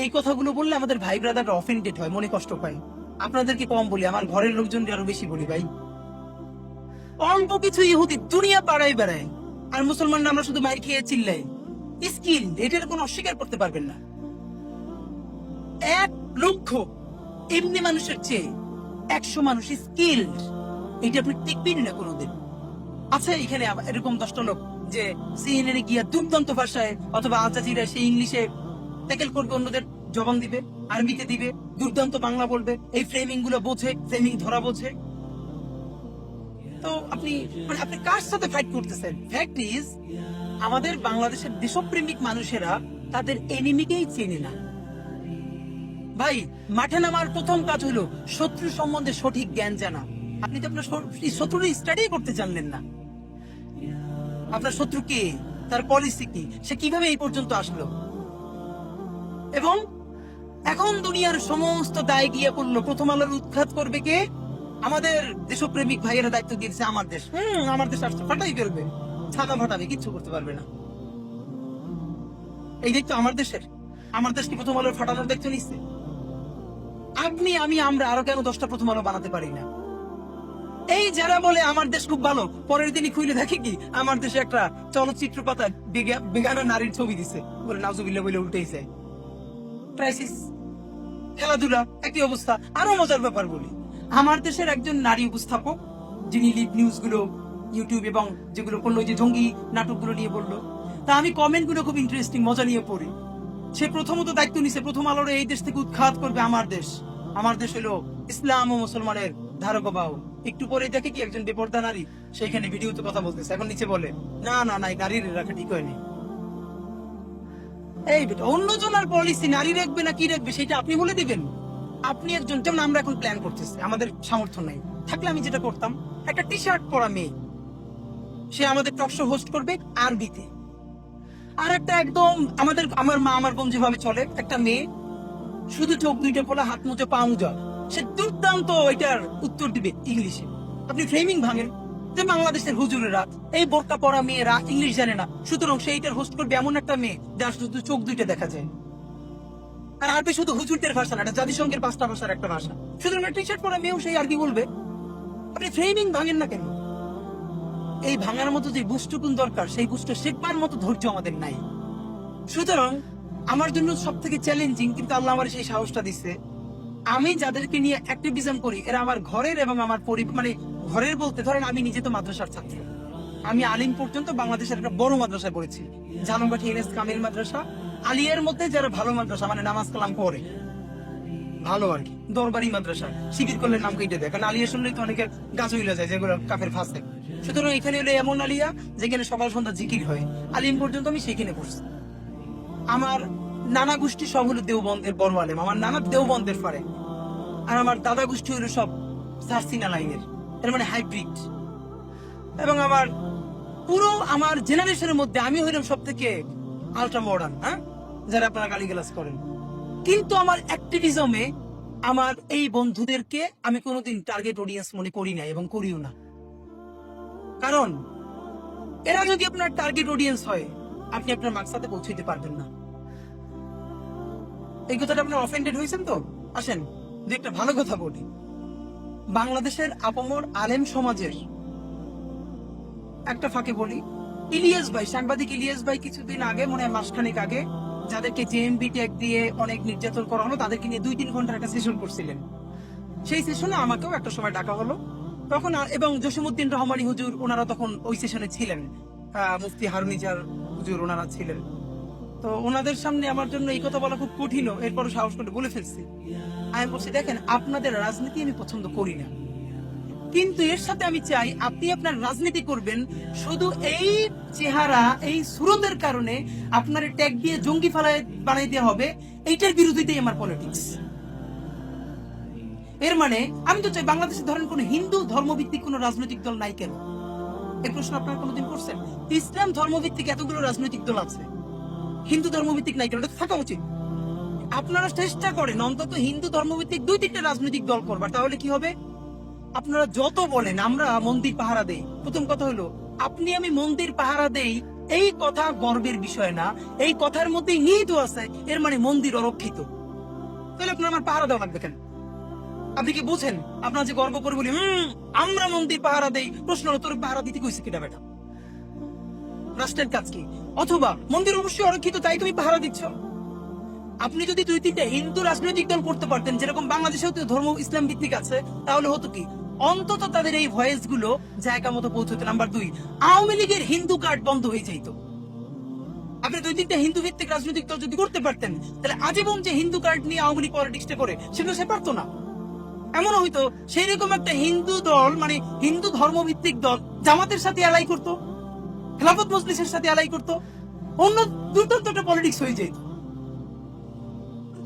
এই কথাগুলো বললে আমাদের ভাই ব্রাদাররা অফেন্ডেড হয়, মনে কষ্ট পায়। আপনাদেরকে কম বলি, আমার ঘরের লোকজন আরো বেশি বলি ভাই। অল্প কিছু ইহুদি দুনিয়া পাড়ায় বেড়ায়, আর মুসলমানরা আমরা শুধু মাইর খেয়ে চিল্লাই। স্কিল এটার কোনো অস্বীকার করতে পারবেন না। 1 লক্ষ এমনি মানুষের চেয়ে 100 মানুষ স্কিল, এটা আপনি টিকবেন না কোনোদিন। আচ্ছা, এখানে এরকম 10টা লোক যে সিএনএন গিয়া দুর্দান্ত ভাষায় অথবা আল জাজিরা সেই ইংলিশে ট্যাকেল করবে, অন্যদের জবান দিবে, আরবিতে দিবে, দুর্দান্ত বাংলা বলবে, এই ফ্রেমিং গুলো বোঝে, ফ্রেমিং ধরা বোঝে। তো আপনি আপনি কার সাথে ফাইট করতেছেন? ফ্যাক্ট ইজ, আমাদের বাংলাদেশের দেশপ্রেমিক মানুষেরা তাদের এনিমিকেই চেনে না ভাই। মাঠে নামার প্রথম কাজ হলো শত্রু সম্বন্ধে সঠিক জ্ঞান জানা। আপনি তো আপনার শত্রুর স্টাডি করতে জানলেন না। আপনার শত্রু কে, তার পলিসি কি, সে কিভাবে এই পর্যন্ত আসলো। এবং এখন দুনিয়ার সমস্ত দায় গিয়ে পড়লো, প্রথম আলোর উৎখাত করবে কে? আমাদের দেশপ্রেমিক ভাইয়েরা দায়িত্ব দিয়েছে আমার দেশ। আমার দেশ আসছে, ফাটাই ফেলবে, ছাতা ফাটাবে, কিচ্ছু করতে পারবে না। এই দায়িত্ব আমার দেশের। আমার দেশকে প্রথম আলোর ফাটানোর দায়িত্ব নিচ্ছে। আপনি, আমি, আমরা আরো কেন 10টা প্রথম আলো বানাতে পারি না? এই যারা বলে আমার দেশ খুব ভালো, পরের দিনই খুলে দেখে কি আমার দেশে একটা চলচ্চিত্র পাতা বেগানা নারীর ছবি দিছে, বলে নাউজুবিল্লাহ বলে উল্টেছে। ক্রাইসিস, খেলাধুলা একই অবস্থা। আরো মজার ব্যাপার বলি, আমার দেশের একজন নারী উপস্থাপক, যিনি লিড নিউজ গুলো ইউটিউব এবং যেগুলো করলো, যে জঙ্গি নাটকগুলো নিয়ে বললো, তা আমি কমেন্ট গুলো খুব ইন্টারেস্টিং, মজা নিয়ে পড়ি। সে প্রথমত দায়িত্ব নিছে, প্রথম আলোর এই দেশ থেকে উৎখাত করবে আমার দেশ। আমার দেশ হলো ইসলাম ও মুসলমানের ধারক বাহক। একটু পরে দেখে কি একজন বেপরদা নারী সেইখানে ভিডিওতে কথা বলতেছে, এখন নিচে বলে না না না, নারীর রাখা ঠিক হয়নি। এই বেটা, অন্যজনের পলিসি নারী রাখবে না কি রাখবে সেটা আপনি বলে দিবেন? আপনি একজন, যেমন আমরা এখন প্ল্যান করতেছি, আমাদের সামর্থ্য নাই, থাকলে আমি যেটা করতাম, একটা টি শার্ট পরা মেয়ে, সে আমাদের টক শো হোস্ট করবে আরবিতে। আর একটা একদম আমার মা আমার বোন যেভাবে চলে, একটা মেয়ে শুধু চোখ দুইটা খোলা, হাত মুজে পা মুজা, সে দুর্দান্ত এটার উত্তর দিবে ইংলিশে। আপনি ফ্রেমিং ভাঙেন যে বাংলাদেশের হুজুরেরা, এই বোরকা পরা মেয়েরা ইংলিশ জানে না, সুতরাং সেইটার হোস্ট করবে এমন একটা মেয়ে যার শুধু চোখ দুইটা দেখা যায়। আর আরবি শুধু হুজুরদের ভাষা না, এটা জাতিসংঘের 5টা ভাষার একটা ভাষা। সুতরাং টি শার্ট পরা মেয়েও সেই আর কি বলবে। আপনি ফ্রেমিং ভাঙেন না কেন? এই ভাঙার মতো যে বুস্টুকুন দরকার, সেই বুস্ট শেখবার মতো ধৈর্য আমাদের নাই। সুতরাং আমার জন্য সব থেকে চ্যালেঞ্জিং, কিন্তু আল্লাহ আমার সেই সাহসটা দিচ্ছে, আমি যাদেরকে নিয়ে অ্যাক্টিভিজম করি এরা আমার ঘরের এবং আমার মানে ঘরের বলতে ধরেন, আমি নিজে তো মাদ্রাসার ছাত্র। আমি আলিম পর্যন্ত বাংলাদেশের একটা বড় মাদ্রাসায় পড়েছি, জালমবাটি এনএস কামিল মাদ্রাসা। আলিয়ার মধ্যে যারা ভালো মাদ্রাসা, মানে নামাজ কালাম পড়ে ভালো আর কি, দরবারি মাদ্রাসা, শিবির করলে নাম কেটে দেয়, কারণ আলিয়া শুনলেই তো অনেকের গাছ হইলে যায়, যেগুলো কাফের ফাঁসে। সুতরাং এখানে হলো এমন আলিয়া যেখানে সকাল সন্ধ্যা জিকির হয়, আলিম পর্যন্ত আমি সেখানে পড়ছি। আমার নানা গোষ্ঠী সব হলো দেওবন্দের বড় আলেম, আমার নানা দেওবন্দের ফারে। আর আমার দাদা গোষ্ঠী হলো সব সার্সিনা লাইনের, এর মানে হাইব্রিড। এবং আমার পুরো আমার জেনারেশনের মধ্যে আমি হইলাম সব থেকে আলট্রা মডার্ন, হ্যাঁ, যারা আপনারা গালিগালাজ করেন। কিন্তু আমার অ্যাক্টিভিজমে আমার এই বন্ধুদেরকে আমি কোনোদিন টার্গেট অডিয়েন্স মনে করি না এবং করিও না। কারণ এরা যদি আপনার টার্গেট অডিয়েন্স হয়, আপনি আপনার মাকসাদে পৌঁছাইতে পারবেন না। এই কথাটা আপনার অফেন্ডেড হয়েছেন তো? আসেন যে একটা ভালো কথা বলি, বাংলাদেশের আপামর আলেম সমাজের একটা ফাঁকে বলি, ইলিয়াস ভাই, সাংবাদিক ইলিয়াস ভাই কিছুদিন আগে, মনে হয় মাসখানেক আগে, যাদেরকে জেএমবি ট্যাগ দিয়ে অনেক নির্যাতন করা হলো, তাদেরকে নিয়ে 2-3 ঘন্টার একটা সেশন করছিলেন। সেই সেশনে আমাকেও একটা সময় ডাকা হলো তখন, এবং জসিমউদ্দিন রহমানী হুজুর ওনারা তখন ওই সেশনে ছিলেন, মুফতি হারুনিজার হুজুর ওনারা ছিলেন। তো ওনাদের সামনে আমার জন্য এই কথা বলা খুব কঠিন, এরপরও সাহস করে বলে ফেলছি। আমি বলছি, দেখেন, আপনাদের রাজনীতি আমি পছন্দ করি না, কিন্তু এর সাথে আমি চাই আপনি আপনার রাজনীতি করবেন শুধু এই চেহারা, এই সুরতের কারণে আপনার ট্যাগ দিয়ে জঙ্গি বানাই দেওয়া হবে, এইটার বিরোধিতাই আমার পলিটিক্স। এর মানে আমি তো চাই বাংলাদেশে ধরেন কোন হিন্দু ধর্মভিত্তিক কোন রাজনৈতিক দল নাই কেন? এই প্রশ্ন আপনারা কোনোদিন করছেন? ইসলাম ধর্মভিত্তিক এতগুলো রাজনৈতিক দল আছে, হিন্দু ধর্মভিত্তিক নাই কেন? এটা থাকা উচিত। আপনারা চেষ্টা করেন অন্তত হিন্দু ধর্মভিত্তিক 2-3টা রাজনৈতিক দল করবার, তাহলে কি হবে? আপনারা যত বলেন আমরা মন্দির পাহারা দেই, প্রথম কথা হলো আপনি আমি মন্দির পাহারা দেই, এই কথা গর্বের বিষয় না, এই কথার মধ্যে নিহিত আছে এর মানে মন্দির অরক্ষিত। তাহলে আপনার আমার পাহারা দেওয়া লাগবে কেন? আপনি কি বুঝেন? আপনার যে গর্ব করে বলি আমরা মন্দির পাহারা দেই, প্রশ্ন হলো তোর পাহারা দিতে কইছে কিটা বেটা? রাষ্ট্রের কাজ কি? অথবা মন্দির অবশ্যই অরক্ষিত তাই তুমি পাহারা দিচ্ছ। আপনি যদি 2-3টা হিন্দু রাজনৈতিক দল করতে পারতেন, যেরকম বাংলাদেশেও তো ধর্ম ইসলাম ভিত্তিক আছে, তাহলে হতো কি অন্তত তাদের এই ভয়েস গুলো জায়গা মতো পৌঁছতো। নাম্বার 2, আওয়ামী লীগের হিন্দু কার্ড বন্ধ হয়ে যাইতো। আপনি 2-3টা হিন্দু ভিত্তিক রাজনৈতিক দল যদি করতে পারতেন, তাহলে আজীবন যে হিন্দু কার্ড নিয়ে আওয়ামী লীগ পলিটিক্সটা করে সেগুলো সে পারতো না। এমন হইতো সেই রকম একটা হিন্দু দল, মানে হিন্দু ধর্মভিত্তিক দল জামাতের সাথে অ্যালাই করতো, খেলাফত মজলিসের সাথে অ্যালাই করতো, অন্য দুর্দান্ত একটা পলিটিক্স হয়ে যেত।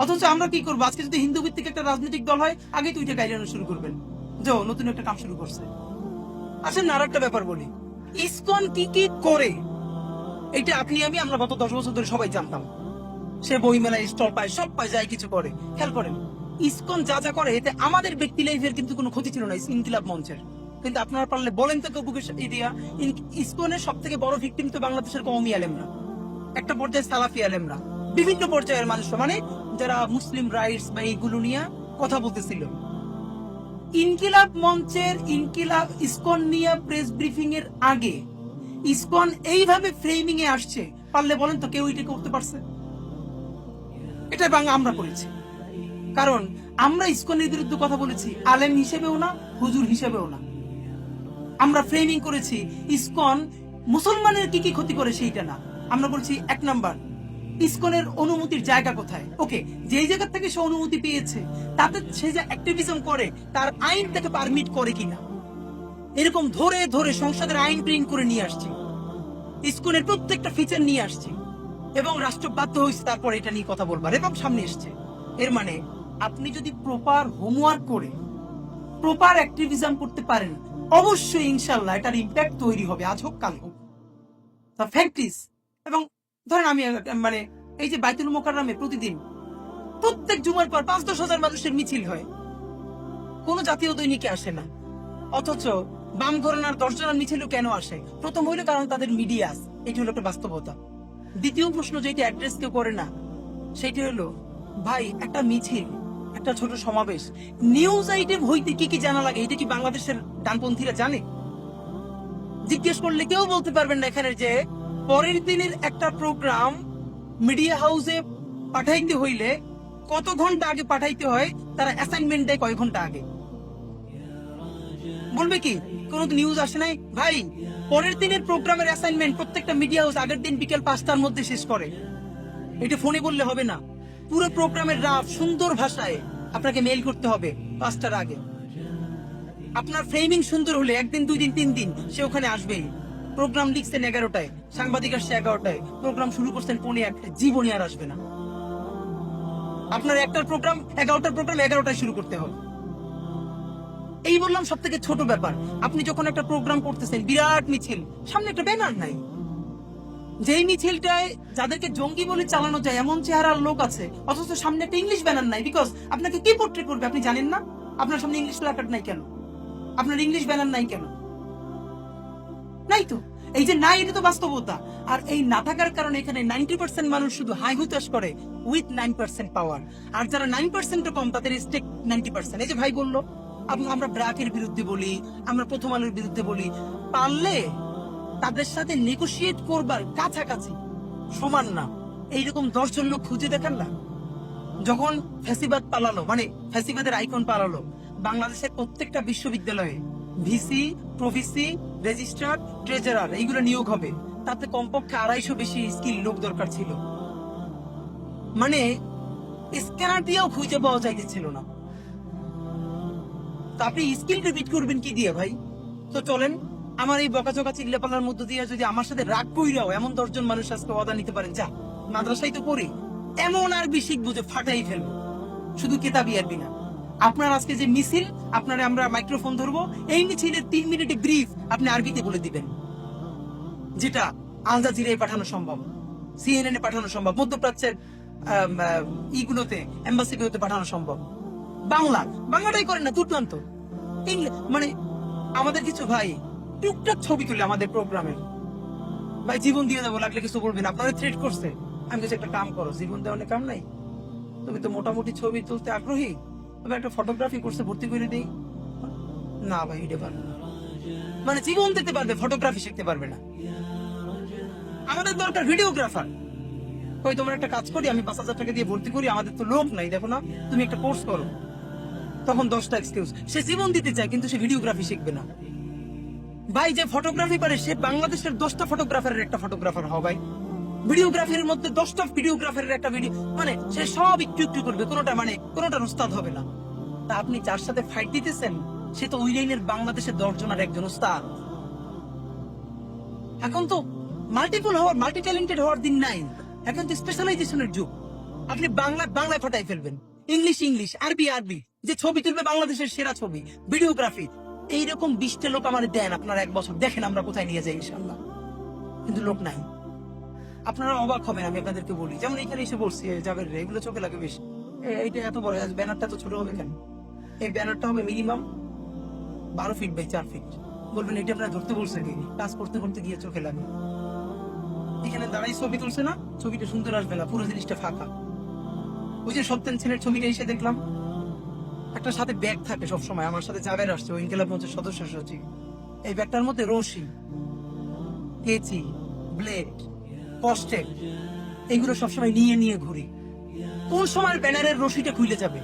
অথচ আমরা কি করবো? আজকে যদি হিন্দু ভিত্তিক একটা রাজনৈতিক দল হয়, আগে তুইটা গাইডানো শুরু করবেন যে নতুন একটা কাম শুরু করছে। আসেন আর একটা ব্যাপার বলি, ইসকন কি কি করে এটা আপনি আমি আমরা গত 10 বছর ধরে সবাই জানতাম। সে বই মেলায় স্টল পায়, সব পায়, যায় কিছু করে। খেয়াল করেন ইসকন যা যা করে এতে আমাদের ব্যক্তি লাইফের কিন্তু কোনো ক্ষতি ছিল না ইনকিলাব মঞ্চের। কিন্তু আপনারা পারলে বলেন তো বুকের এরিয়া ইসকনের সব থেকে বড় ভিকটিম তো বাংলাদেশের কওমি আলেমরা, একটা পর্যায়ে সালাফি আলেমরা, বিভিন্ন পর্যায়ের মানুষ, মানে যারা মুসলিম রাইটস বা এইগুলো নিয়ে কথা বলতেছিল। ইনকিলাব মঞ্চের ইনকিলাব ইসকন নিয়ে প্রেস ব্রিফিং এর আগে ইসকন এইভাবে ফ্রেমিং এ আসছে, পারলে বলেন তো কেউ এটা করতে পারছে? এটা আমরা করেছি, কারণ আমরা ইসকনের বিরুদ্ধে কথা বলেছি আলেম হিসেবেও না, হুজুর হিসেবেও না। আমরা ফ্রেমিং করেছি ইসকন মুসলমানের কি কি ক্ষতি করে সেইটা না, আমরা বলছি 1 নাম্বার ইসকনের অনুমতির জায়গা কোথায়। ওকে, যেই জায়গা থেকে সে অনুমতি পেয়েছে তাতে সে যে অ্যাক্টিভিজম করে তার আইন তাকে পারমিট করে কিনা, এরকম ধরে ধরে সংসদের আইন প্রিন্ট করে নিয়ে আসছি, ইসকনের প্রত্যেকটা ফিচার নিয়ে আসছি, এবং রাষ্ট্র বাধ্য হয়েছে তারপর এটা নিয়ে কথা বলবার, এবং সামনে এসছে। এর মানে আপনি যদি প্রপার হোমওয়ার্ক করে প্রপার অ্যাক্টিভিজম করতে পারেন, অবশ্যই ইনশাল্লাহ এটার ইম্প্যাক্ট তৈরি হবে, আজ হোক কাল হোক। ফ্যাক্টিস। এবং ধরেন আমি মানে এই যে বাইতুল মোকাররমে প্রতিদিন প্রত্যেক জুমার পর 5-10 হাজার মানুষের মিছিল হয়, কোন জাতীয় দৈনিকে আসে না। অথচ বাম ঘরানার 10 জনের মিছিল কেন আসে? প্রথম হইলো কারণ তাদের মিডিয়া আছে, এটি হলো একটা বাস্তবতা। দ্বিতীয় প্রশ্ন যেটা অ্যাড্রেস কেউ করে না, সেটি হলো ভাই একটা মিছিল, একটা ছোট সমাবেশ, নিউজ আইটেম হইতে কি কি জানা লাগে এটা কি বাংলাদেশের ডানপন্থীরা জানে? জিজ্ঞেস করলে কেউ বলতে পারবেন না এখানে যে পরের দিনের একটা প্রোগ্রাম মিডিয়া হাউসে পাঠাইতে হইলে কত ঘন্টা আগে পাঠাইতে হয়, তারা অ্যাসাইনমেন্ট দেয় কয় ঘন্টা আগে। বলবে কি কোনো নিউজ আসে নাই? ভাই পরের দিনের প্রোগ্রামের অ্যাসাইনমেন্ট প্রত্যেকটা মিডিয়া হাউস আগের দিন বিকেল 5টার মধ্যে শেষ করে। এটা ফোনে বললে হবে না, পুরো প্রোগ্রামের রাফ সুন্দর ভাষায় আপনাকে মেইল করতে হবে 5টার আগে। আপনার ফ্রেমিং সুন্দর হলে 1 দিন 2 দিন 3 দিন সে ওখানে আসবেই। প্রোগ্রাম লিখছেন 11টায়, সাংবাদিক আসছে 11টায়, প্রোগ্রাম শুরু করছেন 11:45, জীবনে আর আসবে না। আপনার একটার প্রোগ্রাম 11টার প্রোগ্রাম 11টায় শুরু করতে হবে। এই বললাম সব থেকে ছোট ব্যাপার। আপনি যখন একটা প্রোগ্রাম করতেছেন, বিরাট মিছিল, সামনে একটা ব্যানার নাই, যেই মিছিলটায় যাদেরকে জঙ্গি বলে চালানো যায় এমন চেহারার লোক আছে, অথচ সামনে একটা ইংলিশ ব্যানার নাই। বিকজ আপনাকে কি পোর্ট্রেট করবে আপনি জানেন না। আপনার সামনে ইংলিশ প্ল্যাকার্ড নাই কেন? আপনার ইংলিশ ব্যানার নাই কেন? নাই তো। এই যে নাই, এটা তো বাস্তবতা। আর এই না থাকার কারণে এখানে 90% মানুষ শুধু হাই হুতাশ করে উইথ 9% পাওয়ার, আর যারা 9% কম তাদের স্টেক 90%। এই যে ভাই বললো আমরা ব্র্যাকের বিরুদ্ধে বলি, আমরা প্রথম আলোর বিরুদ্ধে বলি, পারলে তাদের সাথে নেগোশিয়েট করবার কাছাকাছি সমান না এইরকম 10 জন লোক খুঁজে দেখান না। যখন ফ্যাসিবাদ পালালো, মানে ফ্যাসিবাদের আইকন পালালো, বাংলাদেশের প্রত্যেকটা বিশ্ববিদ্যালয়ে ভিসি, প্রভিসি, রেজিস্ট্রার, ট্রেজারার এইগুলো নিয়োগ হবে, তাতে কমপক্ষে 250 বেশি স্কিল লোক দরকার ছিল। মানে স্ক্যানার দিয়েও খুঁজে পাওয়া যাইতেছিল না। তো আপনি স্কিল রিপিট করবেন কি দিয়ে ভাই? তো চলেন আমার এই বকাচকা চিল্লাপাল্লার মধ্য দিয়ে যদি আমার সাথে রাগ কইরাও এমন 10 জন মানুষ আজকে ওয়াদা নিতে পারেন, যা মাদ্রাসায় তো পড়ি, এমন আরবি শিখবো যে ফাটাই ফেলবো, শুধু কেতাবি আরবি না। আপনার আজকে যে মিছিল, আপনারা আমরা মাইক্রোফোন ধরবো, এই মিছিলের 3 মিনিটে ব্রিফ আপনি আরবিতে বলে দিবেন, যেটা আল জাজিরায় পাঠানো সম্ভব, সিএনএন এ পাঠানো সম্ভব, মধ্যপ্রাচ্যের ইগুলোতে এম্বাসিগুলোতে পাঠানো সম্ভব। বাংলাটাই করেন না, দুর্দান্ত। মানে আমাদের কিছু ভাই টুকটাক ছবি তুলে আমাদের প্রোগ্রামের, ভাই জীবন দিয়ে দেবো, লাগলে কিছু বলবেন, আপনারা থ্রেট করছে। আমি কিছু একটা কাম করো, জীবন দেওয়ার কাম নাই, তুমি তো মোটামুটি ছবি তুলতে আগ্রহী, তবে একটা ফটোগ্রাফি কোর্সে ভর্তি করে দিই। না ভাই, এটা পারবে না। মানে জীবন দিতে পারবে, ফটোগ্রাফি শিখতে পারবে না। আমাদের দরকার ভিডিওগ্রাফার। ওই তোমার একটা কাজ করি, আমি 5,000 টাকা দিয়ে ভর্তি করি, আমাদের তো লোক নাই, দেখো না, তুমি একটা কোর্স করো। তখন 10টা এক্সকিউজ। সে জীবন দিতে চায় কিন্তু সে ভিডিওগ্রাফি শিখবে না। ভাই যে ফটোগ্রাফি পারে সে বাংলাদেশের 10টা ফটোগ্রাফারের একটা ফটোগ্রাফার হবে ভাই। ভিডিওগ্রাফির মধ্যে 10টা ভিডিওগ্রাফারের একটা ভিডিও, মানে সে সব একটু একটু করবে, কোনোটার উস্তাদ হবে না। তা আপনি যার সাথে ফাইট দিতেছেন সে তো ওই লাইনের বাংলাদেশের 10 জনের একজন উস্তাদ। এখন তো মাল্টি ট্যালেন্টেড হওয়ার দিন নাই, এখন তো স্পেশালাইজেশনের যুগ। আপনি বাংলায় ফাটাই ফেলবেন, ইংলিশ, আরবি, যে ছবি তুলবে বাংলাদেশের সেরা ছবি, ভিডিওগ্রাফি। এইরকম 20টা লোক আমার দেন, আপনারা 1 বছর দেখেন আমরা কোথায় নিয়ে যাই ইনশাল্লাহ। কিন্তু লোক নাই। আপনারা অবাক হবেন, আমি আপনাদেরকে বলি, যেমন এখানে এসে বলছি যাবেন, এগুলো চোখে লাগে বেশি। এইটা এত বড়, ব্যানারটা তো ছোট হবে কেন? এই ব্যানারটা হবে মিনিমাম 12 ফিট বাই 4 ফিট। বলবেন এটা আপনারা ধরতে বলছে কি? কাজ করতে করতে গিয়ে চোখে লাগে। এখানে দাঁড়াই ছবি তুলছে না, ছবিটা সুন্দর আসবে না, পুরো জিনিসটা ফাঁকা। ওই যে সত্যেন ছেলের ছবিটা এসে দেখলাম, একটা সাথে ব্যাগ থাকে সবসময়, আমার সাথে জাবের আসছে, ওই ইনকিলাব মঞ্চের সদস্য সচিব। এই ব্যাগটার মধ্যে রশি, কেচি, ব্লেড, কস্টেপ, এইগুলো সবসময় নিয়ে ঘুরি। কোন সময় ব্যানারের রশিটা খুলে যাবে